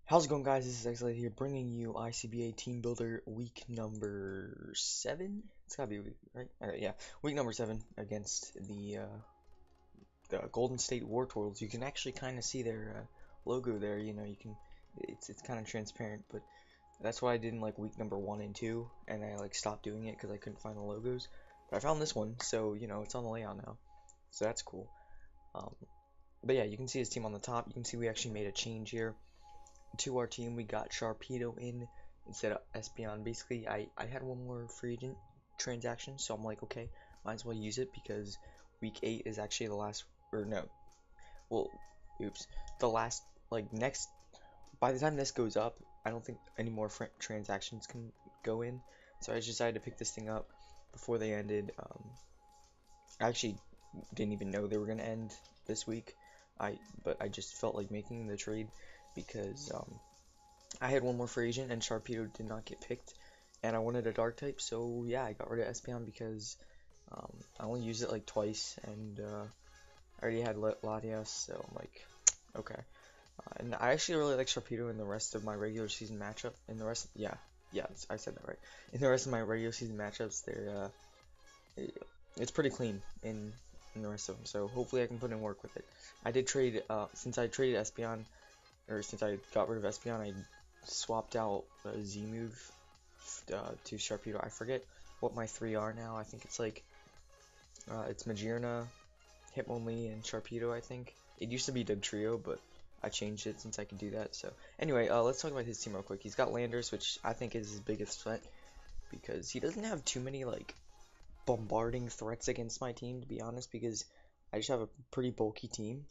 How's it going, guys? This is X here, bringing you ICBA Team Builder week number 7. It's gotta be week, right? Alright, yeah, week number 7 against the Golden State Wortortles. You can actually kind of see their logo there. You know, you can. It's kind of transparent, but that's why I did in like week number 1 and 2, and I like stopped doing it because I couldn't find the logos. But I found this one, so you know it's on the layout now, so that's cool. Um, but yeah, you can see his team on the top. You can see we actually made a change here to our team. We got Sharpedo in instead of Espeon. Basically, I had one more free agent transaction, so I'm like, okay, might as well use it because week 8 is actually the last, or no, well, oops, the last, like, next, by the time this goes up, I don't think any more transactions can go in, so I just decided to pick this thing up before they ended. I actually didn't even know they were going to end this week, but I just felt like making the trade because I had one more free agent and Sharpedo did not get picked, and I wanted a dark type, so yeah, I got rid of Espeon because I only used it like twice, and I already had Latias, so I'm like, okay. And I actually really like Sharpedo in the rest of my regular season matchup. In the rest, yeah, I said that right. In the rest of my regular season matchups, it's pretty clean in the rest of them. So hopefully I can put in work with it. I did trade since I traded Espeon, or since I got rid of Espeon, I swapped out Z move to Sharpedo. I forget what my 3 are now. I think it's like it's Magearna, Hitmonlee, and Sharpedo. I think it used to be Dugtrio, but I changed it since I could do that. So anyway, let's talk about his team real quick. He's got Landers, which I think is his biggest threat because he doesn't have too many like bombarding threats against my team, to be honest, because I just have a pretty bulky team.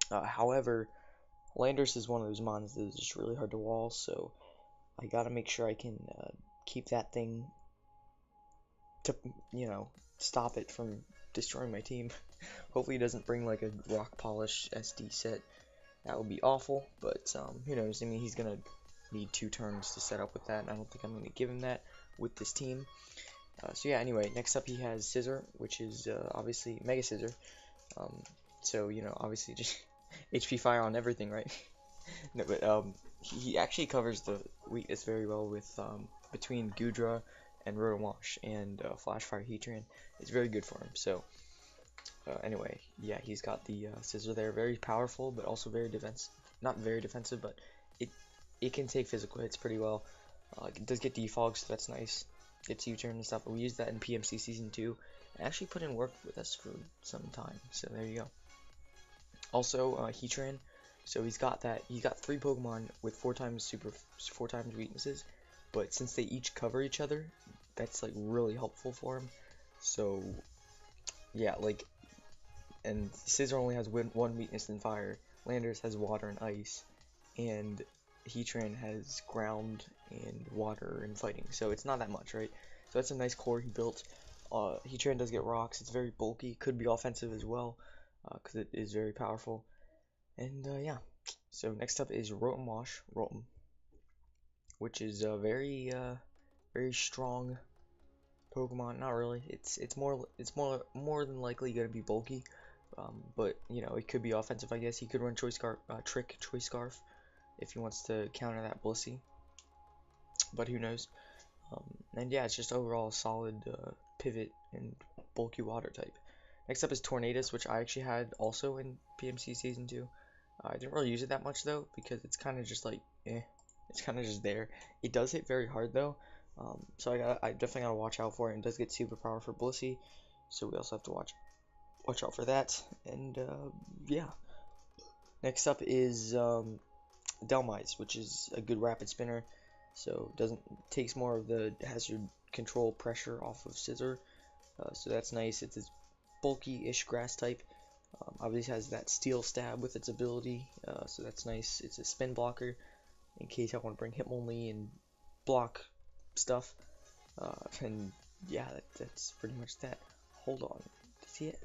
However, Landers is one of those mons that is just really hard to wall, so I gotta make sure I can keep that thing to, you know, stop it from destroying my team. Hopefully he doesn't bring like a rock polish SD set. That would be awful, but who knows? I mean, he's gonna need 2 turns to set up with that, and I don't think I'm gonna give him that with this team. So yeah, anyway, next up he has Scissor, which is obviously Mega Scissor. So, you know, obviously just HP Fire on everything, right? No, but he actually covers the weakness very well with between Goodra and Rotowash and Flash Fire Heatran. It's very good for him. So anyway, yeah, he's got the Scissor there, very powerful, but also very defensive. Not very defensive, but it can take physical hits pretty well. It does get defog, so that's nice. It's U-turn and stuff. But we used that in PMC Season 2. It actually put in work with us for some time. So there you go. Also, Heatran. So he's got 3 Pokemon with 4 times weaknesses. But since they each cover each other, that's like really helpful for him. So yeah, like, and Scissor only has 1 weakness in fire. Landers has water and ice, and Heatran has ground and water and fighting, so it's not that much, right? So that's a nice core he built. Heatran does get rocks. It's very bulky, could be offensive as well, because it is very powerful. And yeah, so next up is Rotom, which is a very strong Pokemon. Not really. It's more than likely gonna be bulky, but you know, it could be offensive. I guess he could run Choice Scarf if he wants to counter that Blissey, but who knows. And yeah, it's just overall a solid pivot and bulky water type. Next up is Tornadus, which I actually had also in PMC Season 2. I didn't really use it that much though, because it's kind of just like, it's kind of just there. It does hit very hard though, so I definitely gotta watch out for it. It does get superpower for Blissey, so we also have to watch out for that. And yeah, next up is Dhelmise, which is a good rapid spinner, so takes more of the hazard control pressure off of Scissor, so that's nice. It's this bulky-ish grass type. Obviously has that steel stab with its ability, so that's nice. It's a spin blocker in case I want to bring Hitmonlee and block stuff, and yeah, that's pretty much that. Hold on,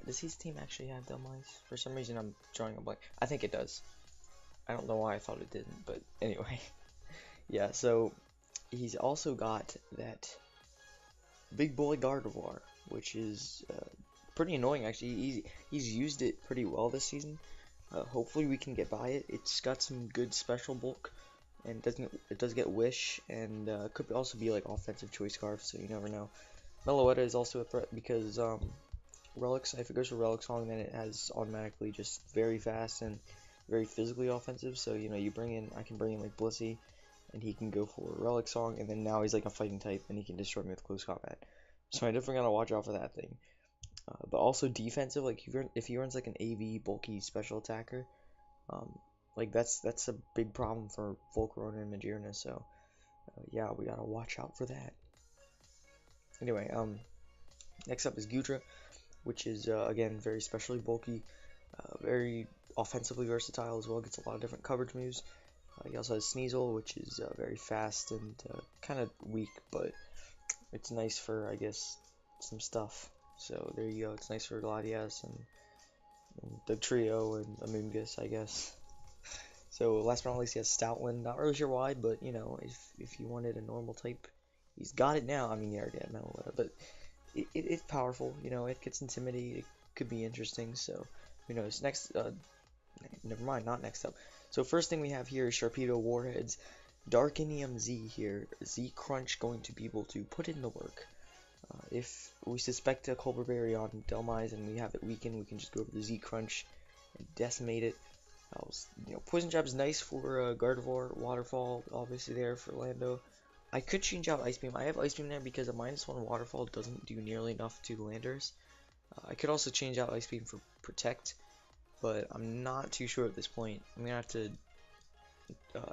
does his team actually have Dhelmise? For some reason I'm drawing a blank. I think it does. I don't know why I thought it didn't, but anyway. Yeah, so he's also got that big boy Gardevoir, which is pretty annoying actually. He's used it pretty well this season. Hopefully we can get by it. It's got some good special bulk, and it does get wish, and could also be like offensive choice scarf, so you never know. Meloetta is also a threat because relics. If it goes for relic song, then it has automatically just very fast and very physically offensive. So you know I can bring in like Blissey, and he can go for relic song, and then now he's like a fighting type, and he can destroy me with close combat. So I definitely gotta watch out for that thing. But also defensive, like if he runs like an AV bulky special attacker, um, like that's a big problem for Volcarona and Magearna. So yeah, we gotta watch out for that. Anyway, next up is Gudra, which is again very specially bulky, very offensively versatile as well. Gets a lot of different coverage moves. He also has Sneasel, which is very fast and kind of weak, but it's nice for, I guess, some stuff. So there you go. It's nice for Gladius and the trio and Amoonguss, I guess. So last but not least, he has Stoutland. Not really sure why, but you know, if you wanted a normal type, he's got it now. I mean, he already had Meloetta, but it's powerful. You know, it gets Intimidate. It could be interesting. So who knows? Next, never mind. Not next up. So first thing we have here is Sharpedo Warheads. Darkinium Z here. Z Crunch going to be able to put in the work. If we suspect a Colbur Berry on Delmise and we have it weakened, we can just go over the Z Crunch and decimate it. You know, Poison Jab is nice for Gardevoir, Waterfall, obviously there for Lando. I could change out Ice Beam. I have Ice Beam there because a -1 Waterfall doesn't do nearly enough to Landers. I could also change out Ice Beam for Protect, but I'm not too sure at this point. I'm gonna have to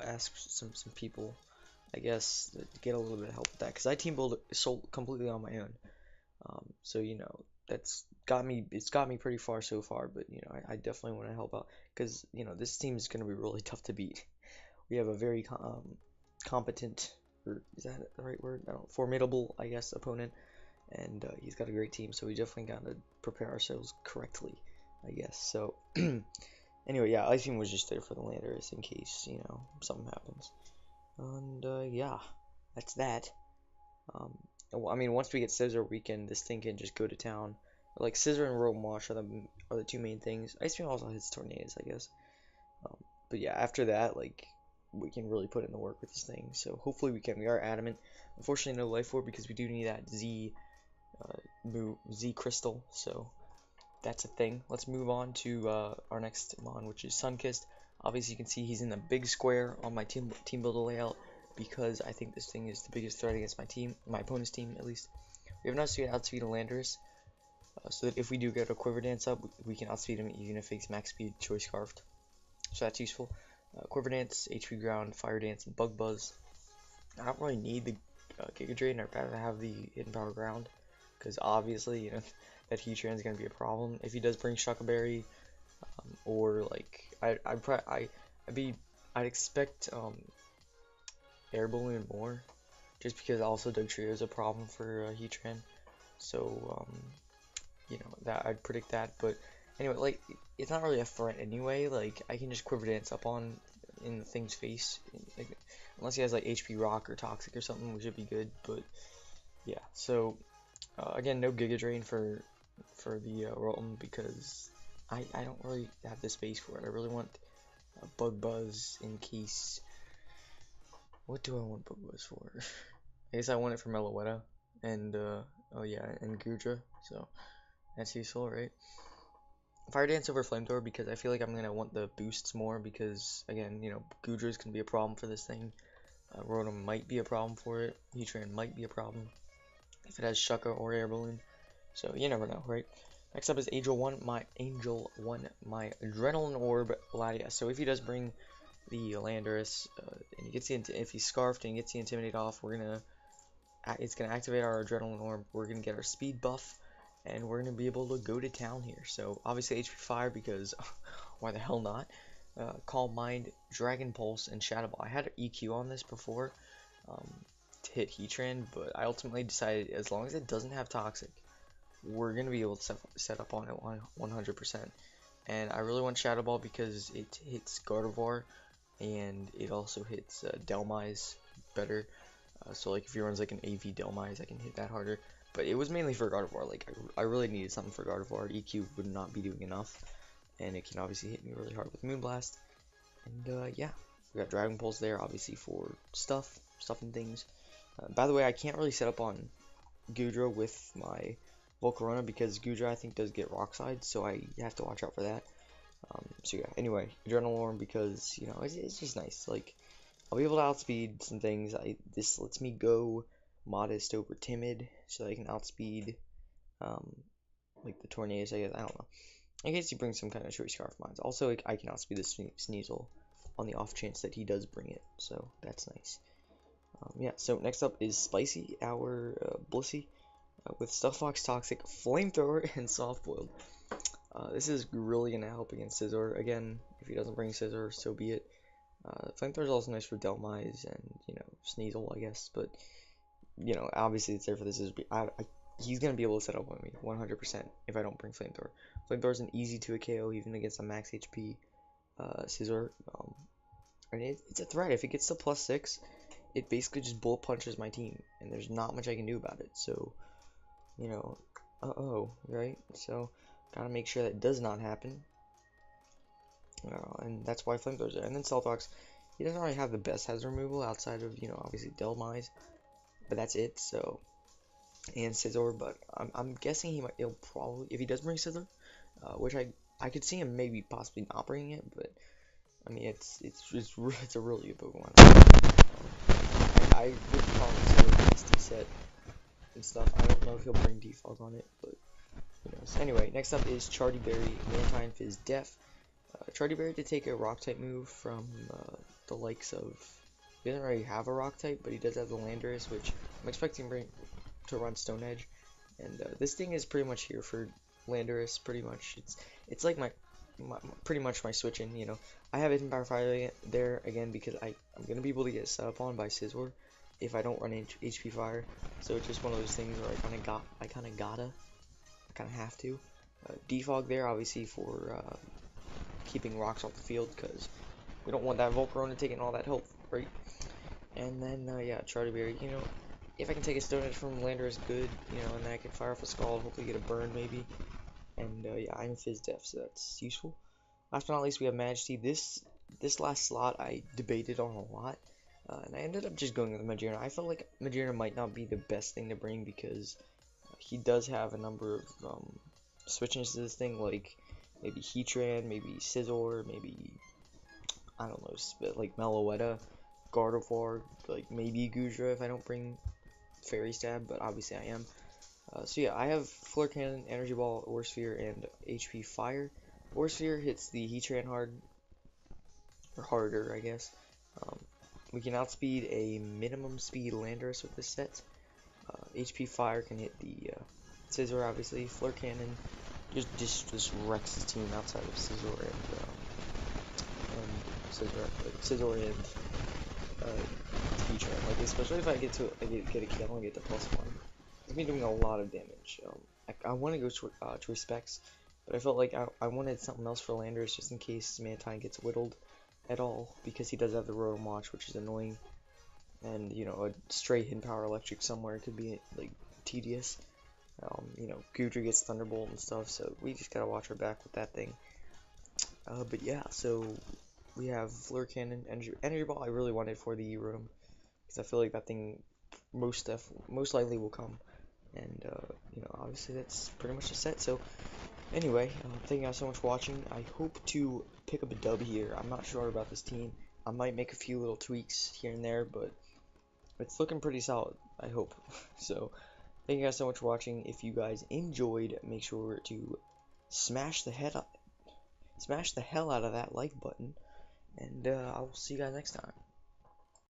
ask some people, I guess, to get a little bit of help with that, because I team build completely on my own. So you know it's got me pretty far so far, but you know I definitely want to help out because you know this team is gonna be really tough to beat. We have a very competent, or is that the right word? I don't, formidable, I guess, opponent, and he's got a great team, so we definitely gotta prepare ourselves correctly, I guess. So anyway, yeah, Ice Beam was just there for the Landers in case you know something happens, and yeah, that's that. Well, I mean, once we get Scissor, this thing can just go to town. Like Scissor and Rotom Wash are the two main things. Ice Beam also hits Tornades, I guess. But yeah, after that, like we can really put in the work with this thing. So hopefully we can. We are adamant. Unfortunately, no Life Orb because we do need that Z Crystal. So that's a thing. Let's move on to our next Mon, which is Sunkist. Obviously, you can see he's in the big square on my team builder layout, because I think this thing is the biggest threat against my opponent's team at least. We have enough speed to outspeed a Landorus, so that if we do get a Quiver Dance up, we can outspeed him even if he's max speed Choice Scarfed. So that's useful. Quiver Dance, HP Ground, Fire Dance, and Bug Buzz. I don't really need the Giga Drain. I'd rather have the Hidden Power Ground, because obviously you know that Heatran is going to be a problem. If he does bring Shuckle Berry, or like I'd expect Air Balloon more, just because also Dugtrio is a problem for Heatran. So you know that I'd predict that. But anyway, like it's not really a threat anyway. Like I can just Quiver Dance up on in the thing's face, like, unless he has like HP Rock or Toxic or something, which would be good. But yeah, so again, no Giga Drain for the Rotom, because I don't really have the space for it. I really want a Bug Buzz in case. What do I want Bug Buzz for? I guess I want it for Meloetta and oh yeah, and Gudra, so that's useful, right? Fire Dance over Flamethrower because I feel like I'm gonna want the boosts more, because again, you know, Gudra's can be a problem for this thing. Rotom might be a problem for it. Heatran might be a problem if it has Shuckle or Air Balloon. So you never know, right? Next up is Angel 1, my Adrenaline Orb Latias. So if he does bring the Landorus, and he gets if he's Scarfed and gets the Intimidate off, it's gonna activate our Adrenaline Orb. We're gonna get our speed buff, and we're gonna be able to go to town here. So obviously HP Fire, because why the hell not? Calm Mind, Dragon Pulse, and Shadow Ball. I had an EQ on this before to hit Heatran, but I ultimately decided as long as it doesn't have Toxic, we're gonna be able to set up on it 100%. And I really want Shadow Ball because it hits Gardevoir, and it also hits Delmise better. So like if he runs like an AV Delmise, I can hit that harder. But it was mainly for Gardevoir. Like I really needed something for Gardevoir. EQ would not be doing enough. and it can obviously hit me really hard with Moonblast. And yeah, we got Dragon Pulse there, obviously for stuff and things. By the way, I can't really set up on Goodra with my Volcarona because Goodra I think does get Rock Slide, so I have to watch out for that. So yeah, anyway, Adrenaline because, you know, it's just nice. Like, I'll be able to outspeed some things. This lets me go Modest over Timid, so I can outspeed, like the Tornadus, I guess. I don't know. In case he brings some kind of Choice Scarf Mines. Also, I can outspeed the Sneasel on the off chance that he does bring it, so that's nice. Yeah, so next up is Spicy, our Blissey, with Stuff Fox, Toxic, Flamethrower, and Soft Boiled. This is really going to help against Scizor. Again, if he doesn't bring Scizor, so be it. Flamethrower is also nice for Delmise and, you know, Sneasel, I guess, but, you know, obviously it's there for the Scizor. He's going to be able to set up on me 100% if I don't bring Flamethrower. Flamethrower is an easy to a KO even against a max HP Scizor. And it's a threat. If it gets to +6, it basically just bullet punches my team, and there's not much I can do about it. So, you know, right? So, gotta make sure that does not happen. And that's why Flamethrowers there. And then Stealth he doesn't really have the best hazard removal outside of, you know, obviously Delmise, but that's it. So, and Scizor, but I'm guessing he'll probably, if he does bring Scizor, which I could see him maybe possibly not bringing it, but I mean it's a really good Pokemon. I would probably say it's the set and stuff. I don't know if he'll bring Defog on it, but who knows. Anyway, next up is Charty Berry, Mantine Fizz Def. Charty Berry to take a Rock type move from the likes of. He doesn't really have a Rock type, but he does have the Landorus, which I'm expecting to run Stone Edge. And this thing is pretty much here for Landorus. Pretty much, it's like pretty much my switch in. You know, I have Hidden Power Fire there again because I'm gonna be able to get set up on by Scizor if I don't run HP Fire. So it's just one of those things where I kind of have to. Defog there, obviously for keeping rocks off the field because we don't want that Volcarona taking all that health, right? And then yeah, Charty Berry. You know, if I can take a Stone Edge from Landorus, good. You know, and then I can fire off a Scald, hopefully get a burn maybe. And yeah, I'm Fizz Def, so that's useful. Last but not least, we have Majesty. This last slot I debated on a lot, and I ended up just going with Magearna. I felt like Magearna might not be the best thing to bring because he does have a number of switch-ins to this thing, like maybe Heatran, maybe Scizor, maybe, I don't know, like Meloetta, Gardevoir, like maybe Goodra if I don't bring Fairy Stab, but obviously I am. So yeah, I have Flare Cannon, Energy Ball, Aura Sphere, and HP Fire. Aura Sphere hits the Heatran hard, or harder, I guess. We can outspeed a minimum speed Landorus with this set. HP Fire can hit the Scizor, obviously. Flare Cannon just wrecks his team outside of Scizor and Scizor and Heatran. Like, especially if I get a kill and get the +1. It's been doing a lot of damage. I want to go Choice Specs, but I felt like I wanted something else for Landorus just in case Mantine gets whittled at all, because he does have the Rotom Watch, which is annoying, and you know, a straight Hidden Power Electric somewhere could be like tedious. You know, Goodra gets Thunderbolt and stuff, so we just gotta watch our back with that thing. But yeah, so we have Flare Cannon, Energy Ball. I really wanted for the Rotom because I feel like that thing most likely will come. And, you know, obviously that's pretty much the set. So, anyway, thank you guys so much for watching. I hope to pick up a dub here. I'm not sure about this team. I might make a few little tweaks here and there, but it's looking pretty solid, I hope. So, thank you guys so much for watching. If you guys enjoyed, make sure to smash the hell out of that like button. And I will see you guys next time.